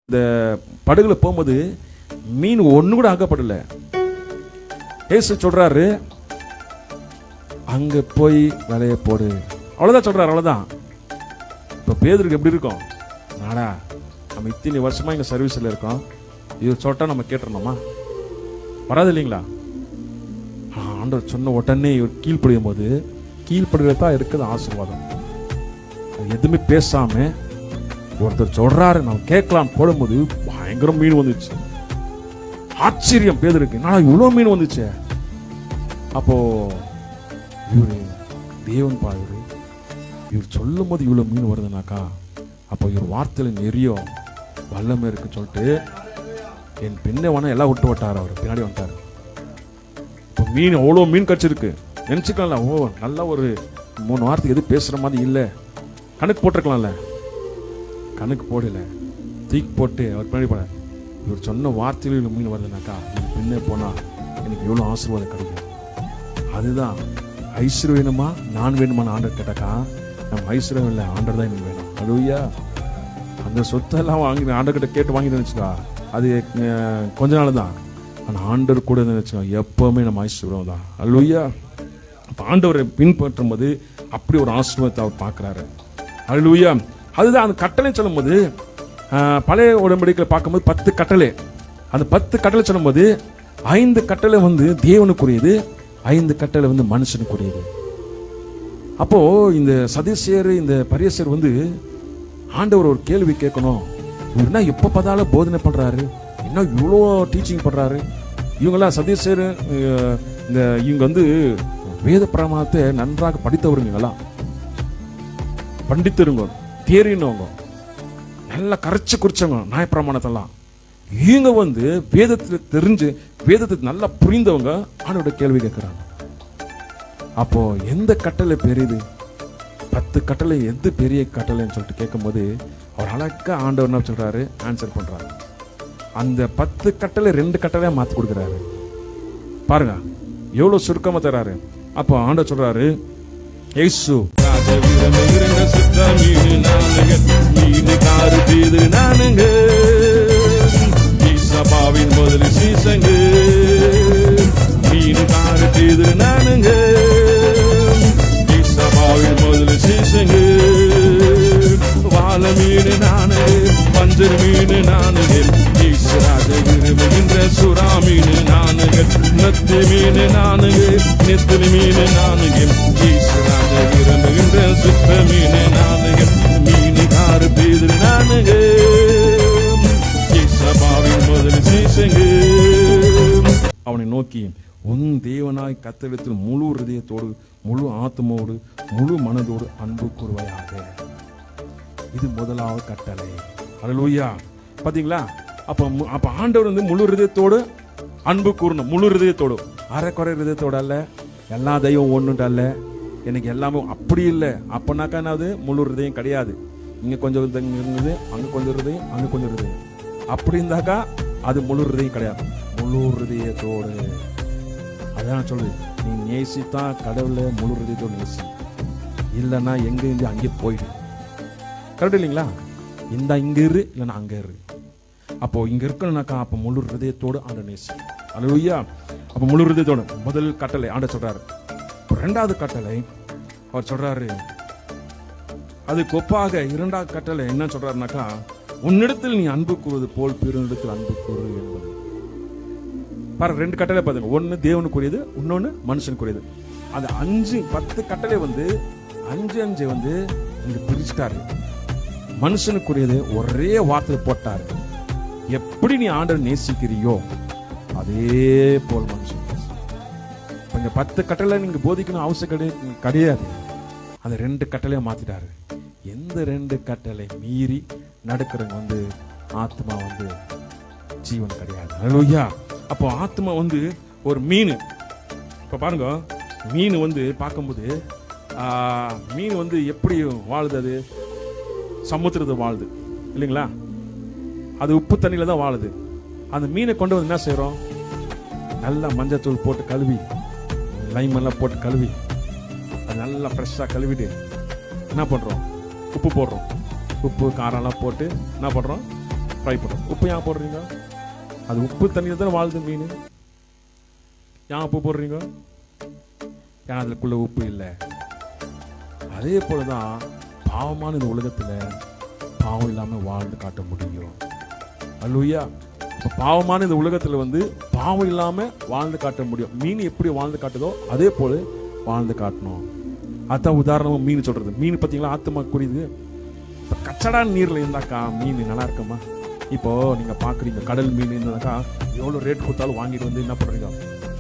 இந்த படகுல போகும்போது மீன் ஒண்ணு கூட ஆக்கப்படல. ஏசு சொல்றாரு, அங்க போய் வலைய போடு, அவ்வளவுதான் சொல்றாரு. அவ்வளவுதான். இப்ப பேதுருக்கு எப்படி இருக்கும்? நாடா, நம்ம இத்தனை வருஷமா இங்க சர்வீஸ்ல இருக்கோம், இது சொல்லிட்டா நம்ம கேட்டுறோமா? வராது இல்லைங்களா? ஆண்டவர் சொன்ன உடனே இவர் கீழ்ப்படியும் போது, கீழ்ப்படுகிறதா இருக்குது ஆசீர்வாதம். எதுவுமே பேசாம ஒருத்தர் சொல்றாரு, நம்ம கேட்கலாம் போடும்போது பயங்கரம் மீன் வந்துச்சு. ஆச்சரியம் பேதுருக்கு, நான் இவ்வளவு மீன் வந்துச்சு. அப்போ இவரு தேவன் பாரு, இவர் சொல்லும் போது இவ்வளவு மீன் வருதுனாக்கா, அப்போ இவர் வார்த்தையில நெறியோ வல்லமை இருக்குன்னு சொல்லிட்டு என் பின்ன வேணா எல்லாம் விட்டு விட்டாரு. அவர் பின்னாடி வந்துட்டாரு. இப்போ மீன் அவ்வளோ மீன் கடிச்சிருக்கு. நினைச்சுக்கலாம்ல, ஓ நல்லா ஒரு 3 வாரத்துக்கு எது பேசுற மாதிரி இல்லை, கணக்கு போட்டிருக்கலாம்ல. கணக்கு போடல, தூக்கி போட்டு அவர் பின்னாடி போன. இவர் சொன்ன வார்த்தையில் இவ்வளோ மீன் வருதுனாக்கா, பின்னே போனா எனக்கு எவ்வளோ ஆசீர்வாதம் கிடைக்கும். அதுதான் ஐஸ்வர்யம் வேணுமா நான் வேணுமான ஆண்டர் கேட்டாக்கா, நம்ம ஐஸ்வர்யம் இல்லை, ஆண்டர் தான் எனக்கு வேணும். அல்லேலூயா. அந்த சொத்தெல்லாம் வாங்கி ஆண்டர்கிட்ட கேட்டு வாங்கி நினைச்சுக்கா, அது கொஞ்ச நாள் தான். ஆனால் ஆண்டர் கூட நினைச்சுக்கோ, எப்பவுமே நம்ம ஐஸ்வர்யம் தான். அல்லேலூயா. அப்போ ஆண்டவரை பின்பற்றும் போது அப்படி ஒரு ஆசீர்வாதத்தை அவர் பார்க்குறாரு. அல்லேலூயா. அதுதான் அந்த கட்டளை சொல்லும் போது, பழைய உடன்படிக்கையில் பார்க்கும்போது 10 கட்டளை. அந்த 10 கட்டளை சொல்லும் போது 5 கட்டளை வந்து தேவனுக்குரியது, 5 கட்டளை வந்து மனுஷனுக்குரியது. அப்போ இந்த சதுசேயர் இந்த பரிசேயர் வந்து ஆண்டவர் ஒரு கேள்வி கேட்கணும், என்ன எப்ப பார்த்தாலும் போதனை பண்றாரு, என்ன இவ்வளோ டீச்சிங் பண்றாரு. இவங்கெல்லாம் சதுசேயர் இந்த இவங்க வந்து வேத பிரமாணத்தை நன்றாக படித்தவருங்கெல்லாம், பண்டித்தருங்க, தேறினவங்க, நல்லா கரைச்சு குறிச்சவங்க நியாயப்பிரமாணத்தெல்லாம். இவங்க வந்து வேதத்தை தெரிஞ்சு வேதத்தை நல்லா புரிந்தவங்க ஆண்டோட கேள்வி கேட்கிறாங்க. அப்போ எந்த கட்டளை பெரியது? 10 கட்டளை எது பெரிய கட்டளைன்னு சொல்லிட்டு கேட்கும்போது அவர் அழகா ஆண்டவர் என்ன சொல்றாரு, ஆன்சர் பண்றாரு. அந்த 10 கட்டளை 2 கட்டளையா மாத்தி கொடுக்குறாரு. பாருங்க எவ்வளவு சுருக்கமா தராரு. அப்போ ஆண்டவர் சொல்றாரு, ஏசு சபாவின் முதல் சீசங்க மீன் காரு செய்து நானுங்க, சபாவின் முதல் சீசங்க வாழ மீன் நானுங்க, பஞ்சர் மீன் நானுங்க, ஈஸ்வராஜ விரும்புகின்ற சுறா மீன் நானுங்க, நத்து மீன் நானுங்க, நெத்திலி மீன் நானுங்க, ஈஸ்வராஜ விரும்புகின்ற சுத்த மீன் நானுங்க, மீன் காரு செய்து நானுங்க, சபாவின் முதல் சீசங்க. அவனை நோக்கி, உன் தேவனாய் கர்த்தரிடத்தில் முழு ஹிருதயத்தோடு, முழு ஆத்மாவோடு, முழு மனதோடு அன்பு கூறுவாயாக. இது முதலாவது கட்டளை. அல்லேலூயா. பாத்தீங்களா? அப்ப ஆண்டவர் வந்து முழு ஹிருதயத்தோடு அன்பு கூறணும். முழு ஹிருதயத்தோடு, அரைக்குறை ஹிருதயத்தோடு அல்ல, எல்லா தெய்வம் ஒண்ணுட்டு அல்ல, எனக்கு எல்லாமே அப்படி இல்லை. அப்பனாக்கா என்னது? முழு ஹிருதயம் கிடையாது. இங்க கொஞ்சம் இருந்தது, அங்க கொஞ்சம் ஹிருதயம், அங்க கொஞ்சம் ஹிருதயம். அப்படி இருந்தாக்கா அது முழு ஹிருதயம் கிடையாது. முழு ஹிருதயத்தோடு. அதான் சொல்லுது, நீ நேசித்தா கடவுளை முழு ஹிருதயத்தோடு நேசி, இல்லைன்னா எங்க இருந்து அங்கே போயிடு. கரெக்ட் இல்லைங்களா? இந்த இங்க இரு, இல்லைன்னா அங்க இரு. அப்போ இங்க இருக்கணும்னாக்கா அப்ப முழு ஹிருதயத்தோடு ஆண்டவர் நேசி. அல்லேலூயா. அப்ப முழு ஹிருதயத்தோடு முதல் கட்டளை ஆண்டவர் சொல்றாரு. 2வது கட்டளை அவர் சொல்றாரு, அதுக்கு ஒப்பாக 2வது கட்டளை என்ன சொல்றாருனாக்கா, உன்னிடத்தில் நீ அன்பு கூறுவது போல் பிறனிடத்தில் அன்பு கூறு என்பது. பாருங்க 2 கட்டளை பாருங்க. ஒன்னு தேவனுக்குரியது, இன்னொன்னு மனுஷனுக்குரியது. அது 10 கட்டளை வந்து 5 வந்து இங்க பிரிச்சுட்டாரு. மனுஷனுக்குரியது ஒரே வார்த்தை போட்டாரு. எப்படி நீ ஆண்டவர் நேசிக்கிறியோ அதே போல் மனுஷன். கொஞ்சம் 10 கட்டளை நீங்க போதிக்கணும் அவசியம் கிடையாது. அந்த 2 கட்டளையை மாத்திட்டாரு. எந்த 2 கட்டளை மீறி நடக்கிறவங்க வந்து ஆத்மா வந்து ஜீவன் கிடையாது. அல்லேலூயா. அப்போ ஆத்மா வந்து ஒரு மீன். இப்ப பாருங்க, மீன் வந்து பார்க்கும்போது மீன் வந்து எப்படி வாழுது? அது சமுத்திரத்தை வாழுது இல்லைங்களா? அது உப்பு தண்ணியில தான் வாழுது. அந்த மீனை கொண்டு வந்து என்ன செய்யறோம்? நல்லா மஞ்சத்தூள் போட்டு கழுவி, லைம் எல்லாம் போட்டு கழுவி, அது நல்லா ஃப்ரெஷ்ஷாக கழுவிட்டு என்ன பண்றோம்? உப்பு போடுறோம். உப்பு காரம்லாம் போட்டு என்ன பண்ணுறோம், ஃப்ரை பண்ணுறோம். உப்பு ஏன் போடுறீங்க? அது உப்பு தண்ணியில் தான் வாழுது மீன். ஏன் உப்பு போடுறீங்க? ஏன் அதுக்குள்ள உப்பு இல்லை. அதே போலதான் பாவமான இந்த உலகத்தில் பாவம் இல்லாமல் வாழ்ந்து காட்ட முடியும். அல்லேலூயா. இப்போ பாவமான இந்த உலகத்தில் பாவம் இல்லாமல் வாழ்ந்து காட்ட முடியும். மீன் எப்படி வாழ்ந்து காட்டுதோ அதே போல வாழ்ந்து காட்டணும். அதான் உதாரணமாக மீன் சொல்றது. மீன் பார்த்தீங்களா, ஆத்துமா குறியுது. இப்போ கச்சடா நீரில் இருந்தாக்கா மீன் நல்லா இருக்குமா? இப்போ நீங்கள் பார்க்குறீங்க கடல் மீன் இருந்தாக்கா எவ்வளோ ரேட் கொடுத்தாலும் வாங்கிட்டு என்ன பண்ணுறீங்க,